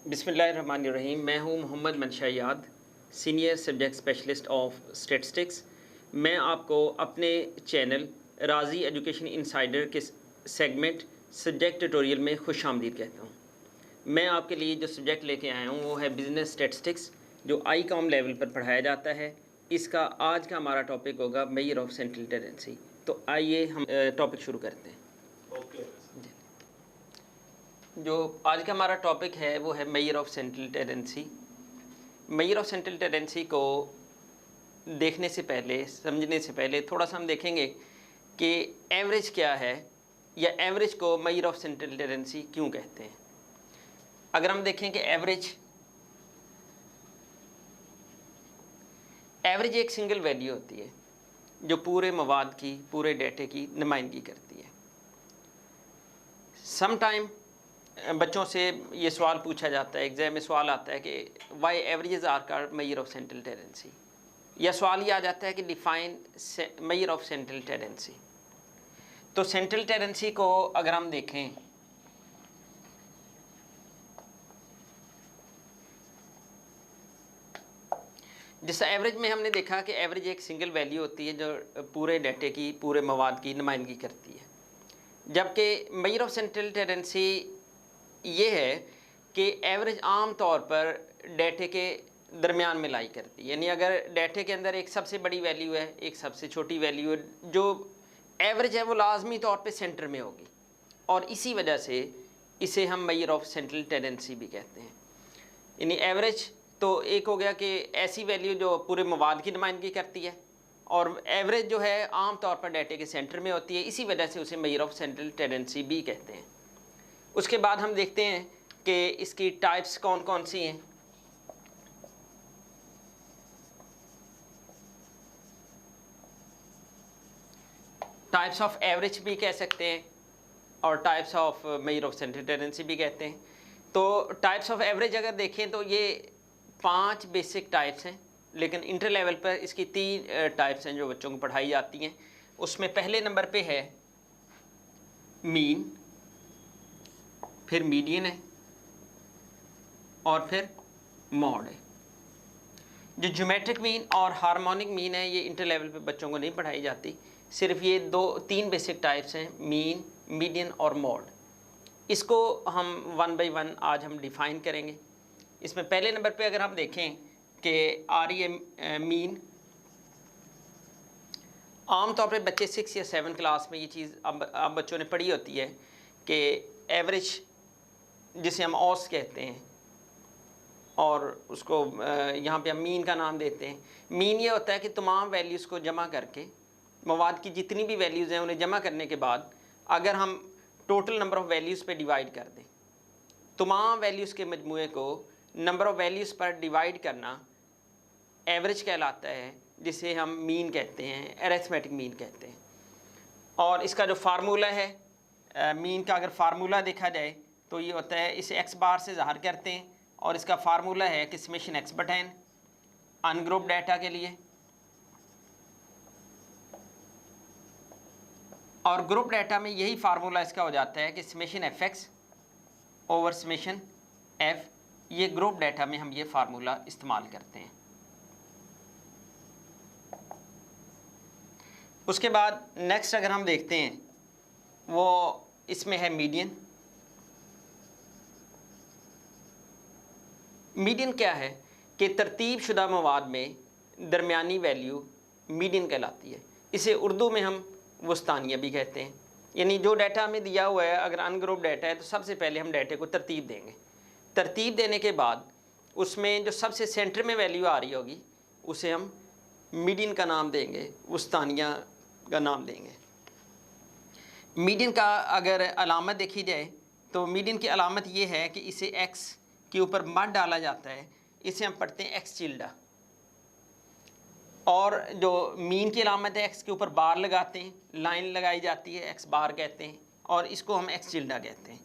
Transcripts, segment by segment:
बिस्मिल्लाहिर्रहमानिर्रहीम। मैं हूं Mohammad Manshayad, senior subject specialist of statistics. मैं आपको अपने चैनल राज़ी एजुकेशन इनसाइडर के सेगमेंट सब्जेक्ट ट्यूटोरियल में खुशामदीद कहता हूं। मैं आपके लिए जो सब्जेक्ट लेके आया हूं वो है बिज़नेस स्टैटिस्टिक्स, जो ICOM लेवल पर पढ़ाया जाता है। इसका आज का हमारा टॉपिक होगा मेजर ऑफ सेंट्रल टेंडेंसी। तो आइए हम टॉपिक शुरू करते हैं। जो आज का हमारा टॉपिक है वो है major of central tendency. Major of central tendency को देखने से पहले, समझने से पहले थोड़ा सा हम देखेंगे कि एवरेज क्या है, या एवरेज को मेजर ऑफ सेंट्रल टेंडेंसी क्यों कहते हैं। अगर हम देखें कि एवरेज एक सिंगल वैल्यू होती है जो पूरे मवाद की, पूरे डेटे की नुमाइंदगी करती है। सम टाइम बच्चों से ये सवाल पूछा जाता है, एग्जाम में सवाल आता है कि why averages are called measure of central tendency, या सवाल ये आ जाता है कि define measure of central tendency. तो सेंट्रल टेंडेंसी को अगर हम देखें, जैसा एवरेज में हमने देखा कि एवरेज एक सिंगल वैल्यू होती है जो पूरे डेटे की, पूरे मवाद की नुमाइंदगी करती है, जबकि मेजर ऑफ सेंट्रल टेंडेंसी ये है कि एवरेज आम तौर पर डेटे के दरमियान में लाई करती है। यानी अगर डेटे के अंदर एक सबसे बड़ी वैल्यू है, एक सबसे छोटी वैल्यू है, जो एवरेज है वो लाजमी तौर पे सेंटर में होगी, और इसी वजह से इसे हम मेजर ऑफ सेंट्रल टेंडेंसी भी कहते हैं। यानी एवरेज तो एक हो गया कि ऐसी वैल्यू जो पूरे मवाद की नुमाइंदगी करती है, और एवरेज जो है आम तौर पर डेटे के सेंटर में होती है, इसी वजह से उसे मेजर ऑफ सेंट्रल टेंडेंसी भी कहते हैं। उसके बाद हम देखते हैं कि इसकी टाइप्स कौन कौन सी हैं। टाइप्स ऑफ एवरेज भी कह सकते हैं और types of major of central tendency भी कहते हैं। तो टाइप्स ऑफ एवरेज अगर देखें तो ये 5 बेसिक टाइप्स हैं, लेकिन इंटर लेवल पर इसकी 3 टाइप्स हैं जो बच्चों को पढ़ाई जाती हैं। उसमें पहले नंबर पे है मीन, फिर मीडियन है, और फिर मॉड है। जो ज्योमेट्रिक मीन और हार्मोनिक मीन है ये इंटर लेवल पे बच्चों को नहीं पढ़ाई जाती। सिर्फ ये 2-3 बेसिक टाइप्स हैं, मीन, मीडियन और मॉड। इसको हम 1 बाय 1 आज हम डिफ़ाइन करेंगे। इसमें पहले नंबर पे अगर हम देखें कि मीन, आम तौर पे बच्चे 6 या 7 क्लास में ये चीज़ अब बच्चों ने पढ़ी होती है कि एवरेज जिसे हम औसत कहते हैं, और उसको यहाँ पे हम मीन का नाम देते हैं। मीन ये होता है कि तमाम वैल्यूज़ को जमा करके, मवाद की जितनी भी वैल्यूज़ हैं उन्हें जमा करने के बाद अगर हम टोटल नंबर ऑफ़ वैल्यूज़ पे डिवाइड कर दें, तमाम वैल्यूज़ के मजमूए को नंबर ऑफ़ वैल्यूज़ पर डिवाइड करना एवरेज कहलाता है, जिसे हम मीन कहते हैं, अरिथमेटिक मीन कहते हैं। और इसका जो फार्मूला है मीन का, अगर फार्मूला देखा जाए तो ये होता है, इसे एक्स बार से ज़ाहिर करते हैं, और इसका फार्मूला है कि समेशन एक्स बटा एन अनग्रुप डाटा के लिए, और ग्रुप डाटा में यही फार्मूला इसका हो जाता है कि summation f x over summation F. ये ग्रुप डाटा में हम ये फार्मूला इस्तेमाल करते हैं। उसके बाद नेक्स्ट अगर हम देखते हैं वो इसमें है मीडियन। मीडियन क्या है कि तरतीब शुदा मवाद में दरमियानी वैल्यू मीडियन कहलाती है। इसे उर्दू में हम वस्तानिया भी कहते हैं। यानी जो डाटा हमें दिया हुआ है, अगर अनग्रुप डाटा है तो सबसे पहले हम डाटे को तरतीब देंगे। तरतीब देने के बाद उसमें जो सबसे सेंटर में वैल्यू आ रही होगी उसे हम मीडियन का नाम देंगे, वस्तानिया का नाम देंगे। मीडियन का अगर अलामत देखी जाए तो मीडियन की अलामत ये है कि इसे एक्स के ऊपर मड डाला जाता है, इसे हम पढ़ते हैं एक्स चिल्डा। और जो मीन की अलामत है, एक्स के ऊपर बार लगाते हैं, लाइन लगाई जाती है, एक्स बार कहते हैं, और इसको हम एक्स चिल्डा कहते हैं।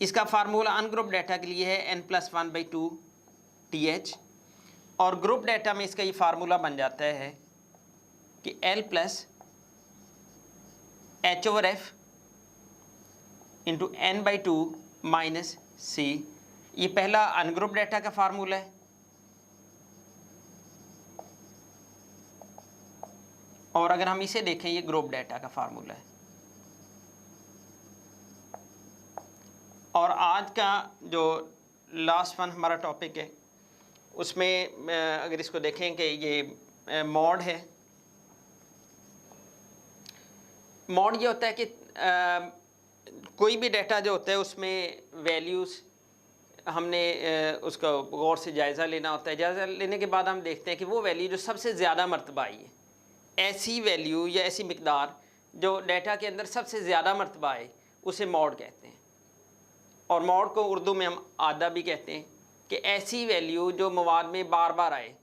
इसका फार्मूला अनग्रुप डाटा के लिए है n+1/2 TH, और ग्रुप डाटा में इसका ये फार्मूला बन जाता है कि L+H/F × n/2 - C ये पहला अनग्रुप डाटा का फार्मूला है, और अगर हम इसे देखें ये ग्रुप डाटा का फार्मूला है। और आज का जो लास्ट वन हमारा टॉपिक है उसमें अगर इसको देखें कि ये मॉड है। मॉड ये होता है कि कोई भी डाटा जो होता है उसमें वैल्यूज़ हमने उसका गौर से जायज़ा लेना होता है। जायज़ा लेने के बाद हम देखते हैं कि वो वैल्यू जो सबसे ज़्यादा मर्तबा आई है, ऐसी वैल्यू या ऐसी मिकदार जो डाटा के अंदर सबसे ज़्यादा मर्तबा आए उसे मॉड कहते हैं। और मॉड को उर्दू में हम आधा भी कहते हैं कि ऐसी वैल्यू जो मवाद में बार बार आए,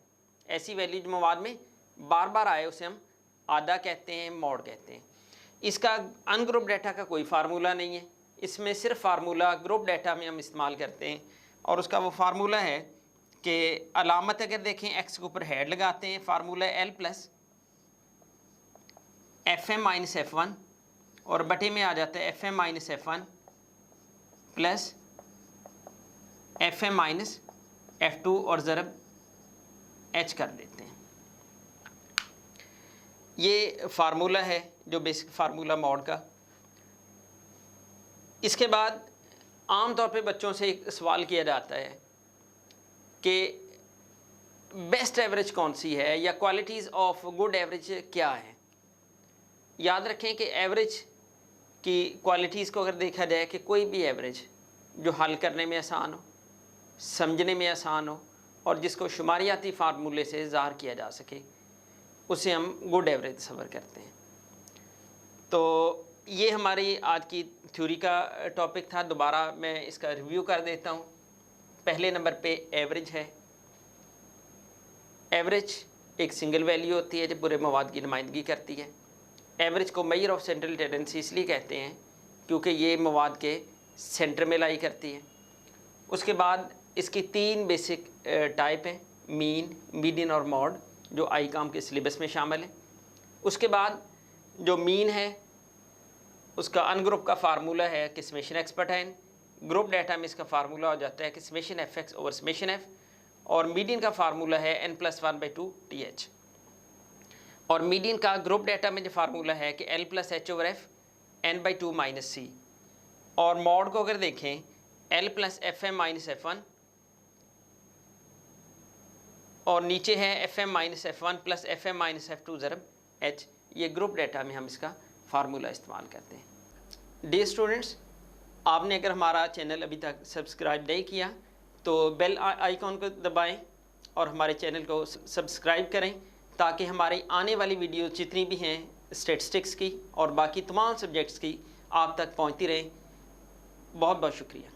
ऐसी वैल्यू जो मवाद में बार बार आए उसे हम आधा कहते हैं, मॉड कहते हैं। इसका अनग्रुप डाटा का कोई फार्मूला नहीं है, इसमें सिर्फ फार्मूला ग्रुप डाटा में हम इस्तेमाल करते हैं। और उसका वो फार्मूला है कि अलामत अगर देखें एक्स के ऊपर हेड लगाते हैं, formula L plus F M minus F one, और बटे में आ जाता है F M minus F one plus F M minus F two, और ज़रब एच कर देते हैं। ये फार्मूला है जो बेसिक फार्मूला मॉड का। इसके बाद आम तौर पे बच्चों से एक सवाल किया जाता है कि बेस्ट एवरेज कौन सी है या क्वालिटीज़ ऑफ गुड एवरेज क्या है। याद रखें कि एवरेज की क्वालिटीज़ को अगर देखा जाए कि कोई भी एवरेज जो हल करने में आसान हो, समझने में आसान हो और जिसको शुमारियाती फार्मूले से ज़ाहिर किया जा सके, उसे हम गुड एवरेज तस्वर करते हैं। तो ये हमारी आज की थ्योरी का टॉपिक था। दोबारा मैं इसका रिव्यू कर देता हूँ। पहले नंबर पे एवरेज है। एवरेज एक सिंगल वैल्यू होती है जो पूरे मवाद की नुमाइंदगी करती है। एवरेज को मेजर ऑफ सेंट्रल टेंडेंसी इसलिए कहते हैं क्योंकि ये मवाद के सेंटर में लाई करती है। उसके बाद इसकी तीन बेसिक टाइप हैं, मीन, मीडियन और मॉड, जो आई काम के सिलेबस में शामिल है। उसके बाद जो मीन है उसका अनग्रुप का फार्मूला है कि समेशन एक्स बटा एन। ग्रुप डाटा में इसका फार्मूला हो जाता है कि summation f x over summation f. और मीडियन का फार्मूला है n plus one by two t h. और मीडियन का ग्रुप डाटा में जो फार्मूला है कि l plus h over f n by two minus c. और मॉड को अगर देखें l plus F M minus F one, और नीचे है F M minus F one plus F M minus F two ज़रब एच। ये ग्रुप डाटा में हम इसका फार्मूला इस्तेमाल करते हैं। डियर स्टूडेंट्स, आपने अगर हमारा चैनल अभी तक सब्सक्राइब नहीं किया तो बेल आइकॉन को दबाएं और हमारे चैनल को सब्सक्राइब करें ताकि हमारी आने वाली वीडियो जितनी भी हैं स्टैटिस्टिक्स की और बाकी तमाम सब्जेक्ट्स की आप तक पहुंचती रहें। बहुत बहुत शुक्रिया।